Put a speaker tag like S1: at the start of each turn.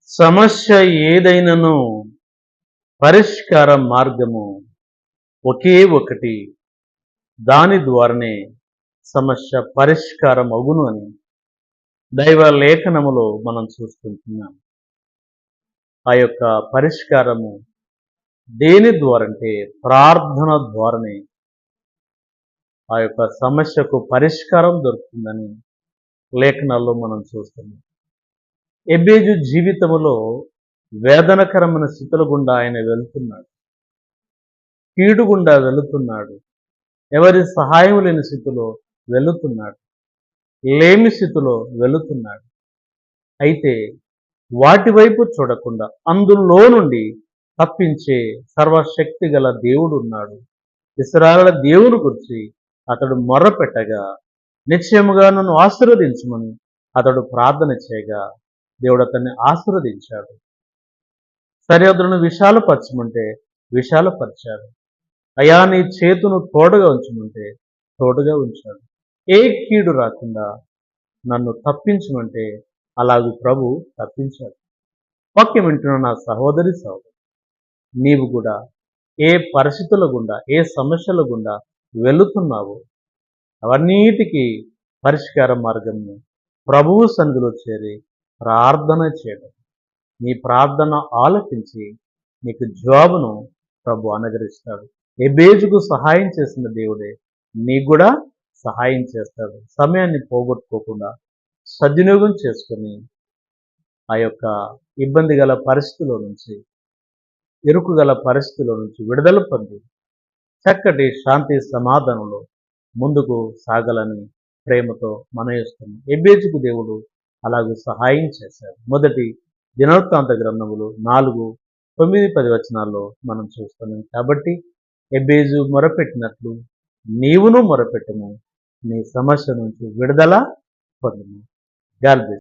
S1: సమస్య ఏదైనను పరిష్కార మార్గము ఒకే ఒకటి. దాని ద్వారానే సమస్య పరిష్కారం అగును అని దైవ లేఖనములో మనం చూస్తుంటున్నాం. ఆ యొక్క పరిష్కారము దేని ద్వారంటే ప్రార్థన ద్వారానే ఆ యొక్క సమస్యకు పరిష్కారం దొరుకుతుందని లేఖనాల్లో మనం చూస్తున్నాం. ఎబ్బేజు జీవితములో వేదనకరమైన స్థితుల గుండా ఆయన వెళుతున్నాడు. కీడు గుండా వెళుతున్నాడు. ఎవరి సహాయం లేని స్థితిలో వెళుతున్నాడు. లేమి స్థితిలో వెళుతున్నాడు. అయితే వాటి వైపు చూడకుండా అందులో నుండి తప్పించే సర్వశక్తి గల దేవుడు ఉన్నాడు. ఇశ్రాయేలు దేవుని గురించి అతడు మొర్రపెట్టగా నిశ్చయముగా నన్ను ఆశీర్వదించమని అతడు ప్రార్థన చేయగా దేవుడు అతన్ని ఆశీర్వదించాడు. సరిహద్దులను విశాలపరచమంటే విశాలపరిచాడు. అయా నీ చేతును తోడుగా ఉంచమంటే తోడుగా ఉంచాడు. ఏ కీడు రాకుండా నన్ను తప్పించమంటే అలాగూ ప్రభు తప్పించాడు. వాక్యం వింటున్న నా సహోదరి సహోదరు, నీవు కూడా ఏ పరిస్థితుల గుండా ఏ సమస్యల గుండా వెళుతున్నావో అవన్నిటికీ పరిష్కార మార్గము ప్రభువు సన్నిధిలో చేరి ప్రార్థన చేయడం. నీ ప్రార్థన ఆలకించి నీకు జవాబును ప్రభు అనుగ్రహిస్తాడు. ఎబేజుకు సహాయం చేసిన దేవుడే నీకు కూడా సహాయం చేస్తాడు. సమయాన్ని పోగొట్టుకోకుండా సద్వినియోగం చేసుకొని ఆ యొక్క ఇబ్బంది గల పరిస్థితిలో నుంచి, ఇరుకు గల పరిస్థితిలో నుంచి విడుదల పొంది చక్కటి శాంతి సమాధానంలో ముందుకు సాగాలని ప్రేమతో మనయిస్తున్నాం. ఎబ్బేజుకు దేవుడు అలాగూ సహాయం చేశాడు. మొదటి దినవృత్తాంత గ్రంథములు 4:9-10 వచనాల్లో మనం చూస్తున్నాం. కాబట్టి ఎబ్బేజు మొరపెట్టినట్లు నీవును మొరపెట్టుము, నీ సమస్య నుంచి విడుదల పొందుము. God bless.